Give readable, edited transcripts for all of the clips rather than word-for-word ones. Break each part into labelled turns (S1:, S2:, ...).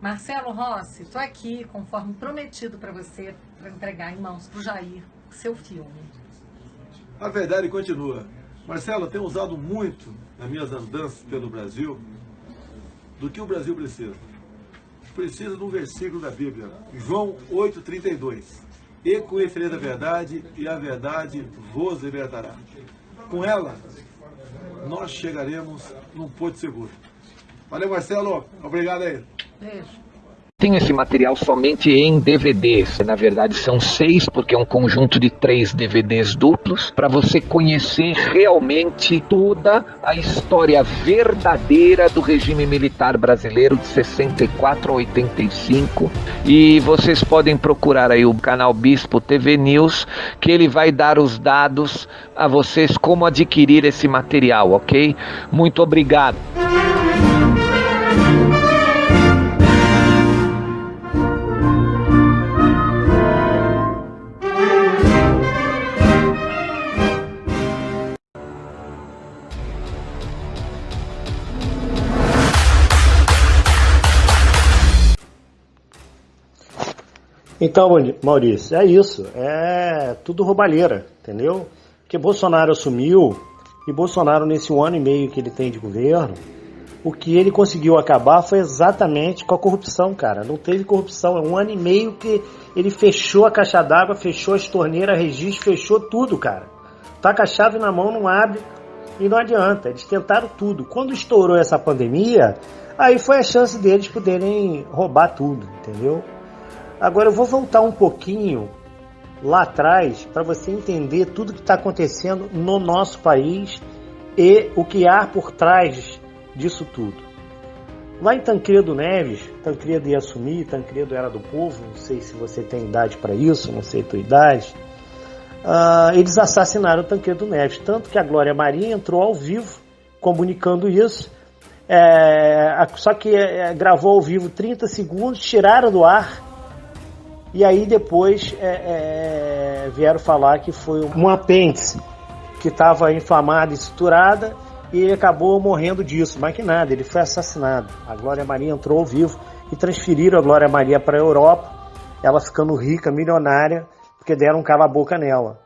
S1: Marcelo Rossi, estou aqui, conforme prometido para você, para entregar em mãos para o Jair seu filme.
S2: A verdade continua. Marcelo, eu tenho usado muito nas minhas andanças pelo Brasil do que o Brasil precisa. Precisa de um versículo da Bíblia, João 8,32. E conhecereis a verdade, e a verdade vos libertará. Com ela, nós chegaremos num porto seguro. Valeu, Marcelo. Obrigado aí.
S1: Beijo.
S3: Tenho esse material somente em DVDs. Na verdade são 6, porque é um conjunto de 3 DVDs duplos, para você conhecer realmente toda a história verdadeira do regime militar brasileiro de 64 a 85. E vocês podem procurar aí o canal Bispo TV News, que ele vai dar os dados a vocês como adquirir esse material, ok? Muito obrigado.
S4: Então, Maurício, é isso. É tudo roubalheira, entendeu? Porque Bolsonaro assumiu, e Bolsonaro, nesse 1 ano e meio que ele tem de governo, o que ele conseguiu acabar foi exatamente com a corrupção, cara. Não teve corrupção. É 1 ano e meio que ele fechou a caixa d'água, fechou as torneiras, registro, fechou tudo, cara. Tá com a chave na mão, não abre e não adianta. Eles tentaram tudo. Quando estourou essa pandemia, aí foi a chance deles poderem roubar tudo, entendeu? Agora eu vou voltar um pouquinho lá atrás para você entender tudo que está acontecendo no nosso país e o que há por trás disso tudo. Lá em Tancredo Neves, Tancredo ia assumir, Tancredo era do povo, não sei se você tem idade para isso, não sei a tua idade, eles assassinaram Tancredo Neves, tanto que a Glória Maria entrou ao vivo comunicando isso, só que gravou ao vivo 30 segundos, tiraram do ar. E aí depois vieram falar que foi um apêndice que estava inflamada e estruturada e ele acabou morrendo disso, mas que nada, ele foi assassinado. A Glória Maria entrou ao vivo e transferiram a Glória Maria para a Europa, ela ficando rica, milionária, porque deram um cala-boca nela.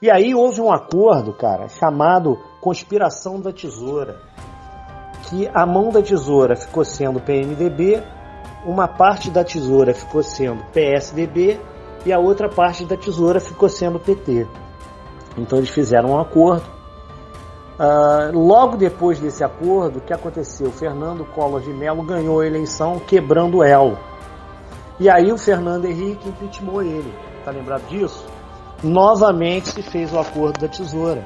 S4: E aí houve um acordo, cara, chamado Conspiração da Tesoura, que a mão da tesoura ficou sendo PMDB, uma parte da tesoura ficou sendo PSDB e a outra parte da tesoura ficou sendo PT. Então eles fizeram um acordo. Logo depois desse acordo, o que aconteceu? Fernando Collor de Mello ganhou a eleição quebrando o elo. E aí o Fernando Henrique impeachmentou ele. Tá lembrado disso? Novamente se fez o acordo da tesoura.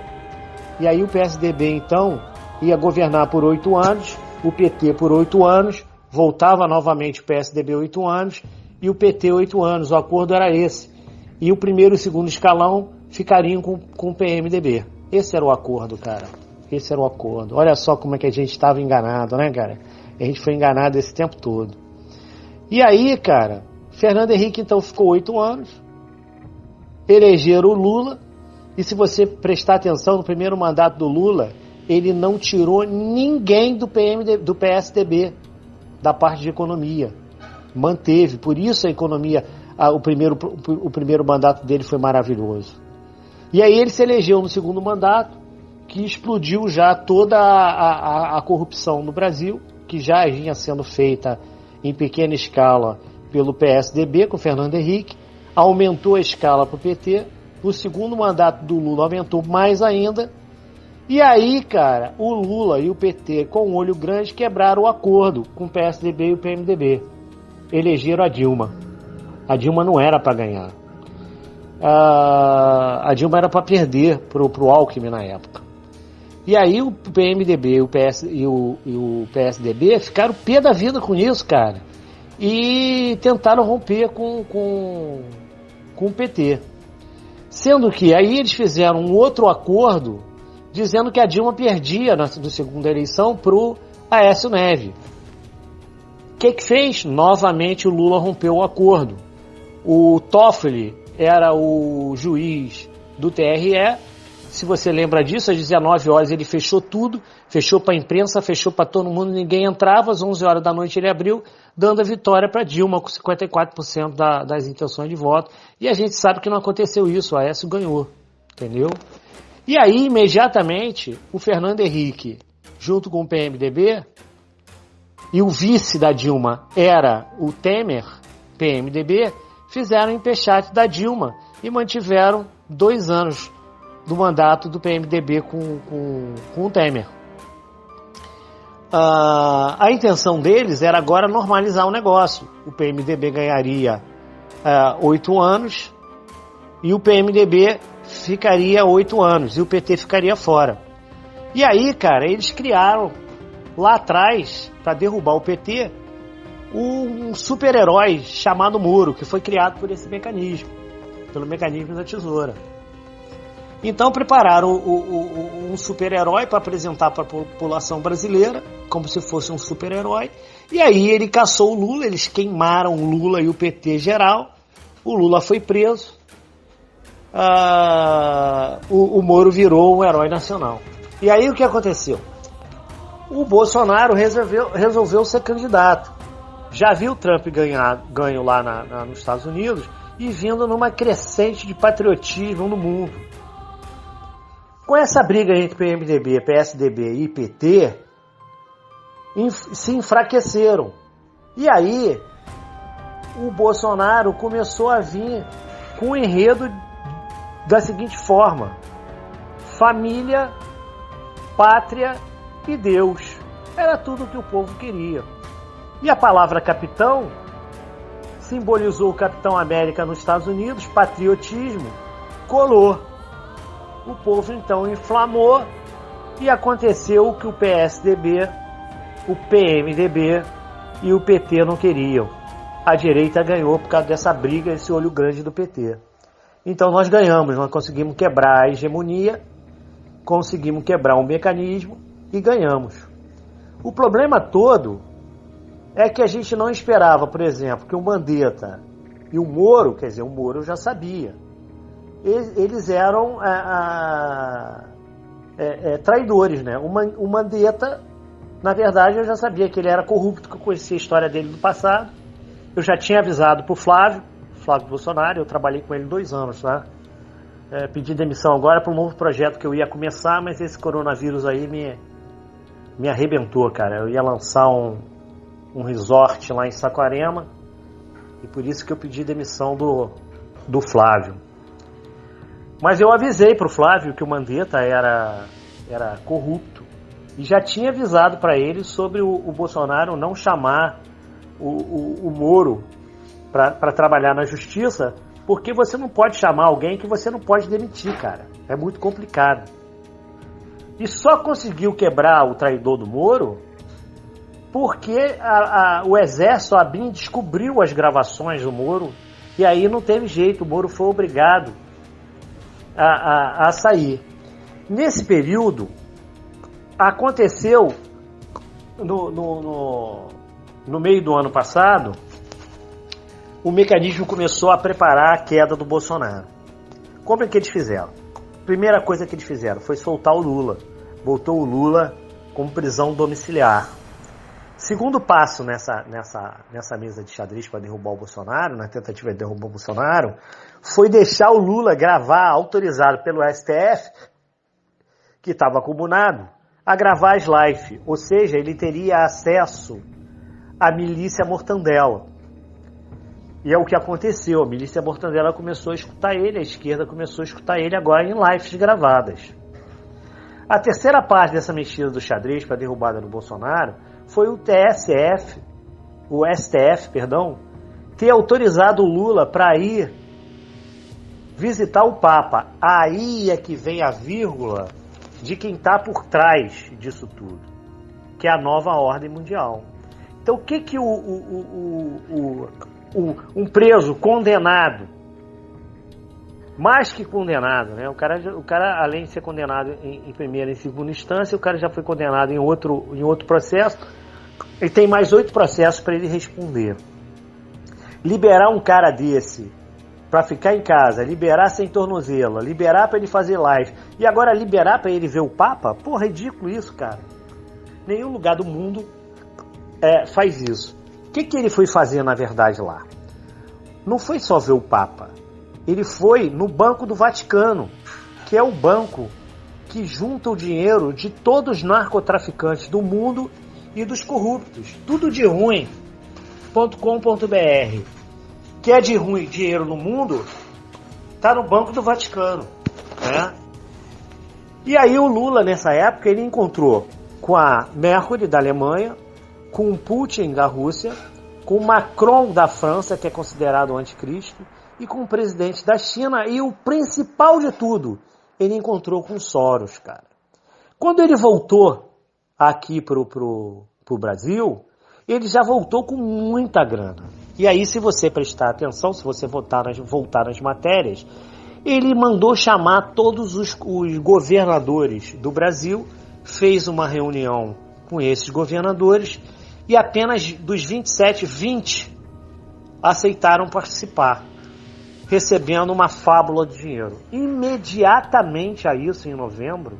S4: E aí o PSDB então ia governar por 8 anos, o PT por 8 anos, voltava novamente o PSDB 8 anos e o PT 8 anos. O acordo era esse. E o primeiro e o segundo escalão ficariam com o PMDB. Esse era o acordo, cara. Esse era o acordo. Olha só como é que a gente estava enganado, né, cara? A gente foi enganado esse tempo todo. E aí, cara, Fernando Henrique então ficou 8 anos, elegeram o Lula, e se você prestar atenção no primeiro mandato do Lula, ele não tirou ninguém do PSDB, da parte de economia. Manteve, por isso a economia, o primeiro mandato dele foi maravilhoso. E aí ele se elegeu no segundo mandato, que explodiu já toda a corrupção no Brasil, que já vinha sendo feita em pequena escala pelo PSDB, com Fernando Henrique, aumentou a escala para o PT, o segundo mandato do Lula aumentou mais ainda. E aí, cara, o Lula e o PT, com o olho grande, quebraram o acordo com o PSDB e o PMDB. Elegeram a Dilma. A Dilma não era para ganhar. A Dilma era para perder pro Alckmin na época. E aí o PMDB e o PSDB ficaram pé da vida com isso, cara. E tentaram romper com o PT. Sendo que aí eles fizeram um outro acordo dizendo que a Dilma perdia na segunda eleição para o Aécio Neves. O que fez? Novamente o Lula rompeu o acordo. O Toffoli era o juiz do TRE, se você lembra disso, às 19 horas ele fechou tudo, fechou para a imprensa, fechou para todo mundo, ninguém entrava, às 11 horas da noite ele abriu, dando a vitória para Dilma, com 54% das intenções de voto. E a gente sabe que não aconteceu isso, o Aécio ganhou, entendeu? E aí, imediatamente, o Fernando Henrique, junto com o PMDB, e o vice da Dilma era o Temer, PMDB, fizeram empechate da Dilma e mantiveram 2 anos do mandato do PMDB com o Temer. A intenção deles era agora normalizar o negócio. O PMDB ganharia 8 anos e o PMDB ficaria 8 anos e o PT ficaria fora. E aí, cara, eles criaram lá atrás, para derrubar o PT, um super-herói chamado Moro, que foi criado por esse mecanismo, pelo mecanismo da tesoura. Então prepararam um super-herói para apresentar para a população brasileira, como se fosse um super-herói, e aí ele caçou o Lula, eles queimaram o Lula e o PT geral, o Lula foi preso, o Moro virou um herói nacional. E aí o que aconteceu? O Bolsonaro resolveu ser candidato. Já viu o Trump ganho lá nos Estados Unidos e vindo numa crescente de patriotismo no mundo. Com essa briga entre PMDB, PSDB e PT, se enfraqueceram. E aí, o Bolsonaro começou a vir com um enredo da seguinte forma: família, pátria e Deus. Era tudo o que o povo queria. E a palavra capitão simbolizou o Capitão América nos Estados Unidos, patriotismo, colou. O povo então inflamou e aconteceu o que o PSDB, o PMDB e o PT não queriam. A direita ganhou por causa dessa briga, esse olho grande do PT. Então nós ganhamos, nós conseguimos quebrar a hegemonia, conseguimos quebrar um mecanismo e ganhamos. O problema todo é que a gente não esperava, por exemplo, que o Mandetta e o Moro, quer dizer, o Moro eu já sabia, eles eram traidores, né? O Mandetta, na verdade, eu já sabia que ele era corrupto, que eu conhecia a história dele do passado. Eu já tinha avisado para o Flávio Bolsonaro, eu trabalhei com ele 2 anos, tá? Pedi demissão agora para um novo projeto que eu ia começar, mas esse coronavírus aí me arrebentou, cara. Eu ia lançar um resort lá em Saquarema e por isso que eu pedi demissão do Flávio. Mas eu avisei para o Flávio que o Mandetta era corrupto e já tinha avisado para ele sobre o Bolsonaro não chamar o Moro para trabalhar na justiça, porque você não pode chamar alguém que você não pode demitir, cara. É muito complicado. E só conseguiu quebrar o traidor do Moro porque o exército, a ABIN, descobriu as gravações do Moro e aí não teve jeito, o Moro foi obrigado a sair. Nesse período, aconteceu no meio do ano passado, o mecanismo começou a preparar a queda do Bolsonaro. Como é que eles fizeram? Primeira coisa que eles fizeram foi soltar o Lula. Voltou o Lula com prisão domiciliar. Segundo passo nessa mesa de xadrez para derrubar o Bolsonaro, na tentativa de derrubar o Bolsonaro, foi deixar o Lula gravar, autorizado pelo STF, que estava acumulado, a gravar as lives. Ou seja, ele teria acesso à milícia Mortandela. E é o que aconteceu. A milícia Mortandela começou a escutar ele, a esquerda começou a escutar ele agora em lives gravadas. A terceira parte dessa mexida do xadrez para a derrubada do Bolsonaro foi o STF, ter autorizado o Lula para ir visitar o Papa. Aí é que vem a vírgula de quem está por trás disso tudo, que é a nova ordem mundial. Então o que um preso condenado, mais que condenado, né? O cara além de ser condenado em primeira e segunda instância, o cara já foi condenado em outro processo. Ele tem mais 8 processos para ele responder. Liberar um cara desse para ficar em casa, liberar sem tornozela, liberar para ele fazer live, e agora liberar para ele ver o Papa? Pô, ridículo isso, cara. Nenhum lugar do mundo faz isso. O que ele foi fazer, na verdade, lá? Não foi só ver o Papa. Ele foi no Banco do Vaticano, que é o banco que junta o dinheiro de todos os narcotraficantes do mundo e dos corruptos. Tudo de ruim.com.br. Que é de ruim dinheiro no mundo, tá no Banco do Vaticano, né? E aí o Lula, nessa época, ele encontrou com a Merkel da Alemanha, com o Putin da Rússia, com o Macron da França, que é considerado o anticristo, e com o presidente da China, e o principal de tudo, ele encontrou com Soros, cara. Quando ele voltou aqui pro Brasil, ele já voltou com muita grana. E aí, se você prestar atenção, se você voltar nas matérias, ele mandou chamar todos os governadores do Brasil, fez uma reunião com esses governadores, e apenas dos 27, 20 aceitaram participar, recebendo uma fábula de dinheiro. Imediatamente a isso, em novembro,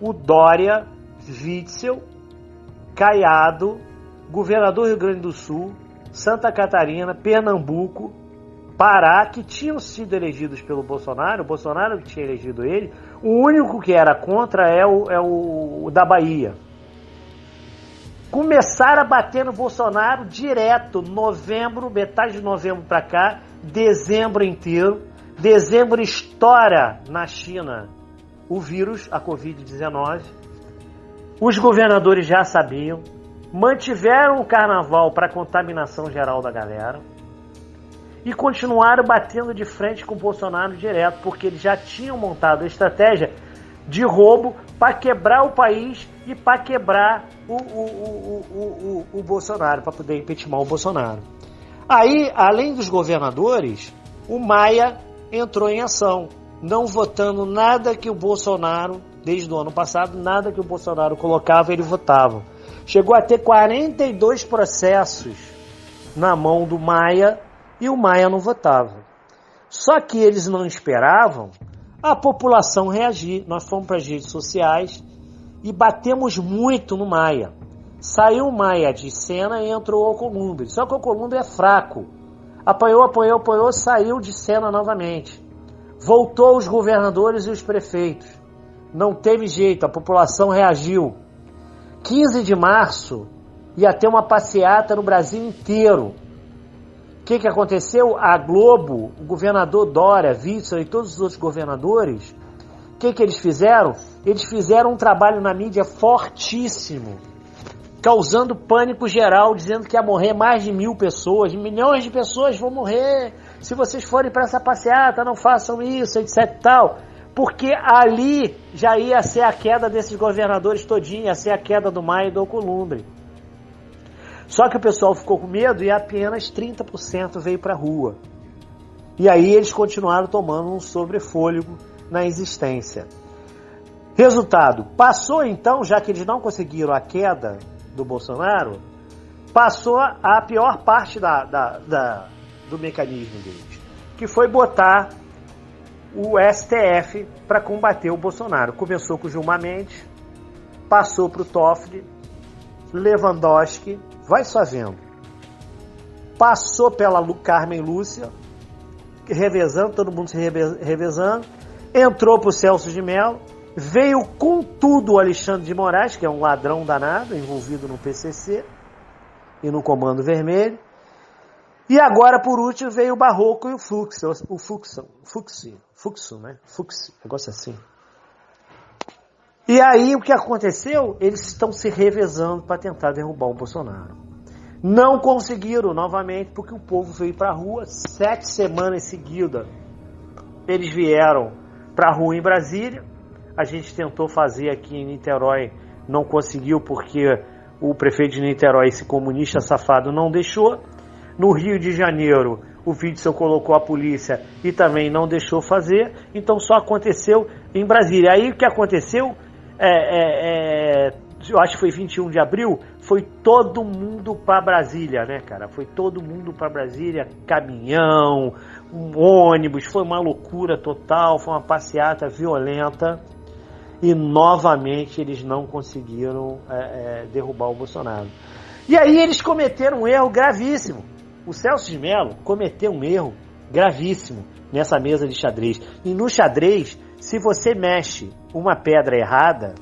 S4: o Dória, Witzel, Caiado, governador do Rio Grande do Sul, Santa Catarina, Pernambuco, Pará, que tinham sido elegidos pelo Bolsonaro, o Bolsonaro que tinha elegido ele, o único que era contra é o da Bahia. Começaram a bater no Bolsonaro direto, novembro, metade de novembro para cá, dezembro inteiro. Dezembro estoura na China o vírus, a Covid-19. Os governadores já sabiam, mantiveram o carnaval para contaminação geral da galera e continuaram batendo de frente com o Bolsonaro direto, porque eles já tinham montado a estratégia de roubo para quebrar o país e para quebrar o Bolsonaro, para poder impeachment o Bolsonaro. Aí, além dos governadores, o Maia entrou em ação, não votando nada que o Bolsonaro, desde o ano passado, nada que o Bolsonaro colocava, ele votava. Chegou a ter 42 processos na mão do Maia e o Maia não votava. Só que eles não esperavam a população reagir. Nós fomos para as redes sociais e batemos muito no Maia. Saiu o Maia de cena e entrou o Alcolumbre. Só que o Alcolumbre é fraco. Apanhou, saiu de cena novamente. Voltou os governadores e os prefeitos. Não teve jeito, a população reagiu. 15 de março ia ter uma passeata no Brasil inteiro. O que aconteceu? A Globo, o governador Dória, Witzel e todos os outros governadores, o que eles fizeram? Eles fizeram um trabalho na mídia fortíssimo, causando pânico geral, dizendo que ia morrer mais de 1.000 pessoas, milhões de pessoas vão morrer, se vocês forem para essa passeata, não façam isso, etc e tal. Porque ali já ia ser a queda desses governadores todinho, ia ser a queda do Maia e do Alcolumbre. Só que o pessoal ficou com medo e apenas 30% veio para a rua. E aí eles continuaram tomando um sobrefôlego na existência. Resultado, passou então, já que eles não conseguiram a queda do Bolsonaro, passou a pior parte do mecanismo deles, que foi botar o STF para combater o Bolsonaro. Começou com o Gilmar Mendes, passou para o Toffoli, Lewandowski, vai só vendo. Passou pela Carmen Lúcia, revezando, todo mundo se revezando, entrou para o Celso de Mello, veio com tudo o Alexandre de Moraes, que é um ladrão danado, envolvido no PCC e no Comando Vermelho. E agora, por último, veio o Barroco e o Fux, negócio assim. E aí, o que aconteceu? Eles estão se revezando para tentar derrubar o Bolsonaro. Não conseguiram, novamente, porque o povo veio para a rua 7 semanas seguidas. Eles vieram para a rua em Brasília. A gente tentou fazer aqui em Niterói, não conseguiu, porque o prefeito de Niterói, esse comunista safado, não deixou. No Rio de Janeiro, o Witzel colocou a polícia e também não deixou fazer, então só aconteceu em Brasília. Aí o que aconteceu? eu acho que foi 21 de abril, foi todo mundo para Brasília, né, cara? Foi todo mundo para Brasília, caminhão, ônibus, foi uma loucura total, foi uma passeata violenta e novamente eles não conseguiram derrubar o Bolsonaro. E aí eles cometeram um erro gravíssimo. O Celso de Mello cometeu um erro gravíssimo nessa mesa de xadrez. E no xadrez, se você mexe uma pedra errada,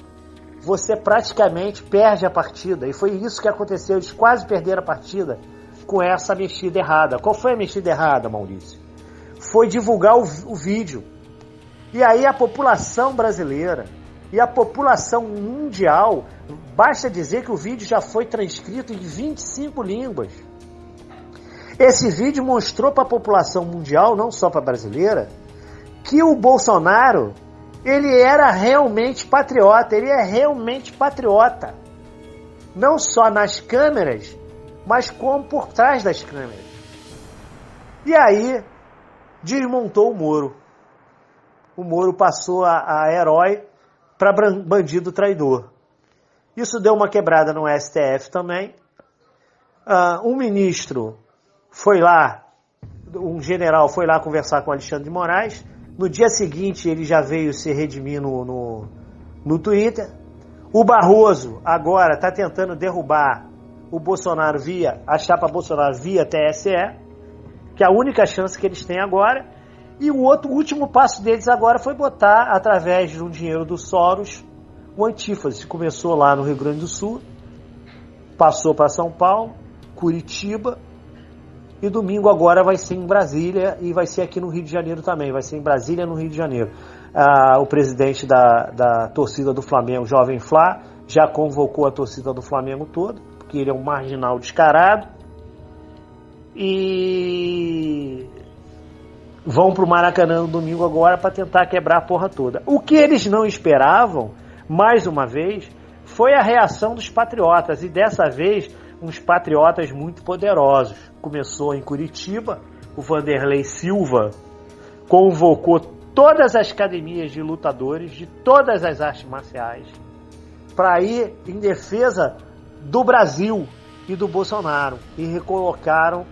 S4: você praticamente perde a partida. E foi isso que aconteceu. Eles quase perderam a partida com essa mexida errada. Qual foi a mexida errada, Maurício? Foi divulgar o vídeo. E aí a população brasileira e a população mundial, basta dizer que o vídeo já foi transcrito em 25 línguas. Esse vídeo mostrou para a população mundial, não só para a brasileira, que o Bolsonaro, ele era realmente patriota, ele é realmente patriota. Não só nas câmeras, mas como por trás das câmeras. E aí, desmontou o Moro. O Moro passou a herói para bandido traidor. Isso deu uma quebrada no STF também. Um ministro foi lá, um general foi lá conversar com Alexandre de Moraes. No dia seguinte ele já veio se redimir no Twitter. O Barroso agora está tentando derrubar o Bolsonaro a chapa Bolsonaro via TSE, que é a única chance que eles têm agora. E o último passo deles agora foi botar, através de um dinheiro do Soros, o Antífase. Começou lá no Rio Grande do Sul, passou para São Paulo, Curitiba, e domingo agora vai ser em Brasília e vai ser aqui no Rio de Janeiro também. Vai ser em Brasília, no Rio de Janeiro. O presidente da torcida do Flamengo, Jovem Flá, já convocou a torcida do Flamengo toda, porque ele é um marginal descarado. E vão para o Maracanã no domingo agora para tentar quebrar a porra toda. O que eles não esperavam, mais uma vez, foi a reação dos patriotas. E dessa vez, uns patriotas muito poderosos. Começou em Curitiba, o Vanderlei Silva convocou todas as academias de lutadores de todas as artes marciais para ir em defesa do Brasil e do Bolsonaro. E recolocaram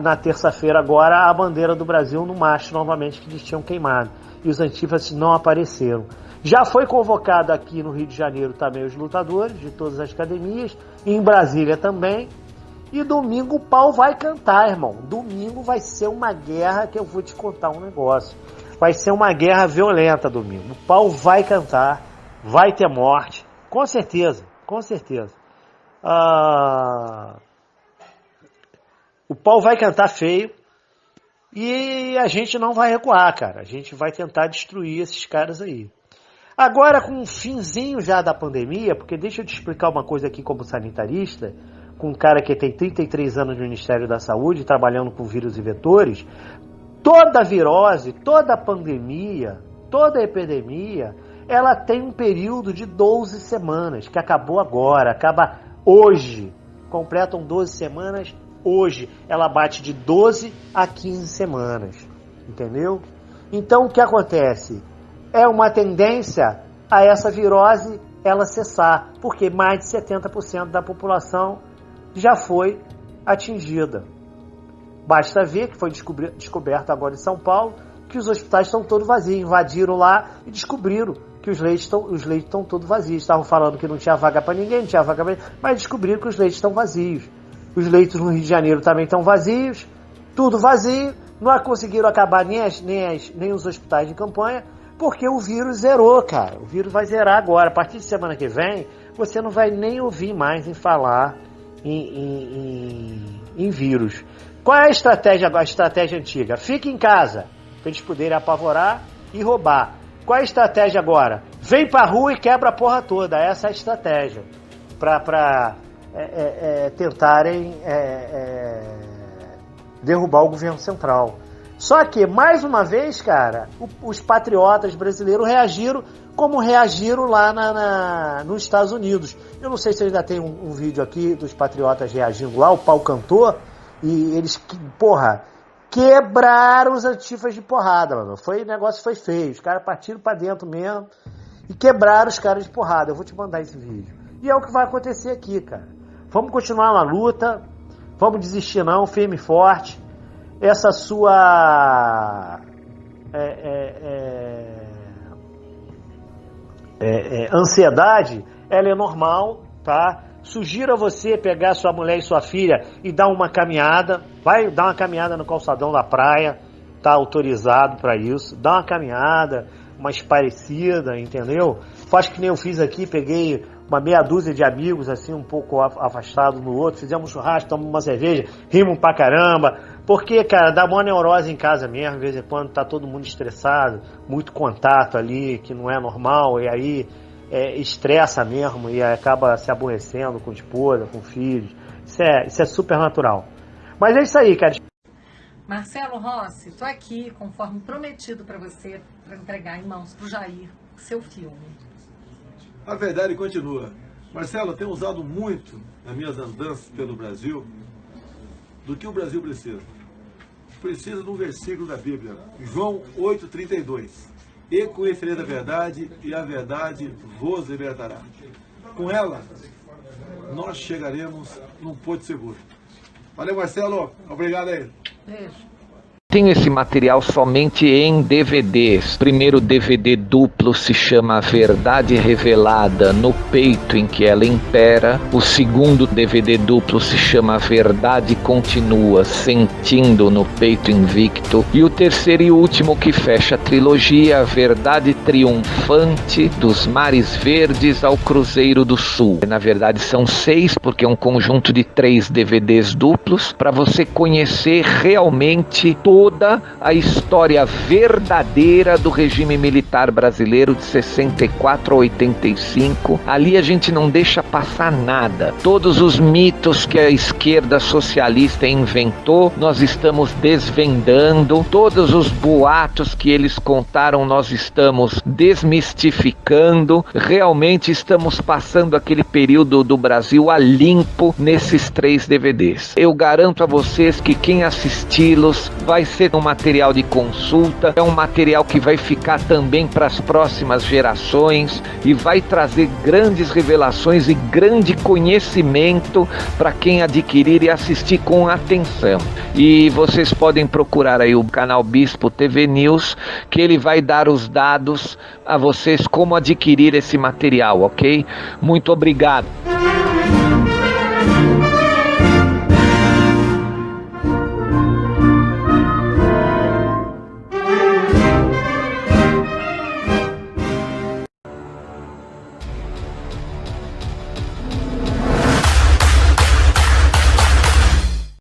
S4: na terça-feira agora a bandeira do Brasil no mastro novamente que eles tinham queimado. E os antífases não apareceram. Já foi convocado aqui no Rio de Janeiro também os lutadores de todas as academias, em Brasília também. E domingo o pau vai cantar, irmão. Domingo vai ser uma guerra que eu vou te contar um negócio. Vai ser uma guerra violenta domingo. O pau vai cantar, vai ter morte. Com certeza, com certeza. O pau vai cantar feio e a gente não vai recuar, cara. A gente vai tentar destruir esses caras aí. Agora, com um finzinho já da pandemia, porque deixa eu te explicar uma coisa aqui como sanitarista, com um cara que tem 33 anos no Ministério da Saúde, trabalhando com vírus e vetores, toda virose, toda pandemia, toda epidemia, ela tem um período de 12 semanas, que acabou agora, acaba hoje. Completam 12 semanas hoje. Ela bate de 12 a 15 semanas, entendeu? Então, o que acontece? É uma tendência a essa virose ela cessar, porque mais de 70% da população já foi atingida. Basta ver que foi descoberto agora em São Paulo que os hospitais estão todos vazios. Invadiram lá e descobriram que os leitos estão todos vazios. Estavam falando que não tinha vaga para ninguém, não tinha vaga para ninguém, mas descobriram que os leitos estão vazios. Os leitos no Rio de Janeiro também estão vazios, tudo vazio. Não conseguiram acabar nem os hospitais de campanha, porque o vírus zerou, cara. O vírus vai zerar agora. A partir de semana que vem, você não vai nem ouvir mais em falar em vírus. Qual é a estratégia agora? A estratégia antiga? Fique em casa, para eles poderem apavorar e roubar. Qual é a estratégia agora? Vem pra rua e quebra a porra toda. Essa é a estratégia. Para tentarem derrubar o governo central. Só que, mais uma vez, cara, os patriotas brasileiros reagiram como reagiram lá nos Estados Unidos. Eu não sei se ainda tem um vídeo aqui dos patriotas reagindo lá, o pau cantou, e eles, quebraram os antifas de porrada, mano. O negócio foi feio, os caras partiram pra dentro mesmo e quebraram os caras de porrada. Eu vou te mandar esse vídeo. E é o que vai acontecer aqui, cara. Vamos continuar na luta, vamos desistir não, firme e forte. Essa sua ansiedade, ela é normal, tá? Sugiro a você pegar sua mulher e sua filha e dar uma caminhada. Vai dar uma caminhada no calçadão da praia, tá autorizado para isso. Dá uma caminhada, uma esparecida, entendeu? Faz que nem eu fiz aqui, peguei uma meia dúzia de amigos, assim, um pouco afastados no outro, fizemos um churrasco, tomamos uma cerveja, rimos pra caramba. Porque, cara, dá uma neurose em casa mesmo, de vez em quando tá todo mundo estressado, muito contato ali, que não é normal, e aí estressa mesmo e acaba se aborrecendo com esposa, com filhos. Isso é super natural. Mas é isso aí, cara.
S1: Marcelo Rossi, tô aqui, conforme prometido para você, para entregar em mãos pro Jair seu filme.
S2: A verdade continua. Marcelo, eu tenho usado muito nas minhas andanças pelo Brasil do que o Brasil precisa. Precisa de um versículo da Bíblia, João 8,32. E conhecereis a verdade, e a verdade vos libertará. Com ela, nós chegaremos num porto seguro. Valeu, Marcelo. Obrigado aí.
S1: Beijo.
S3: Tenho esse material somente em DVDs. O primeiro DVD duplo se chama A Verdade Revelada no Peito em que ela impera. O segundo DVD duplo se chama A Verdade Continua, Sentindo no Peito Invicto. E o terceiro e último que fecha a trilogia, A Verdade Triunfante dos Mares Verdes ao Cruzeiro do Sul. Na verdade são 6, porque é um conjunto de 3 DVDs duplos para você conhecer realmente toda a história verdadeira do regime militar brasileiro de 64 a 85. Ali a gente não deixa passar nada. Todos os mitos que a esquerda socialista inventou, nós estamos desvendando. Todos os boatos que eles contaram, nós estamos desmistificando. Realmente estamos passando aquele período do Brasil a limpo nesses 3 DVDs. Eu garanto a vocês que quem assisti-los vai ser um material de consulta, é um material que vai ficar também para as próximas gerações e vai trazer grandes revelações e grande conhecimento para quem adquirir e assistir com atenção. E vocês podem procurar aí o canal Bispo TV News, que ele vai dar os dados a vocês como adquirir esse material, ok? Muito obrigado.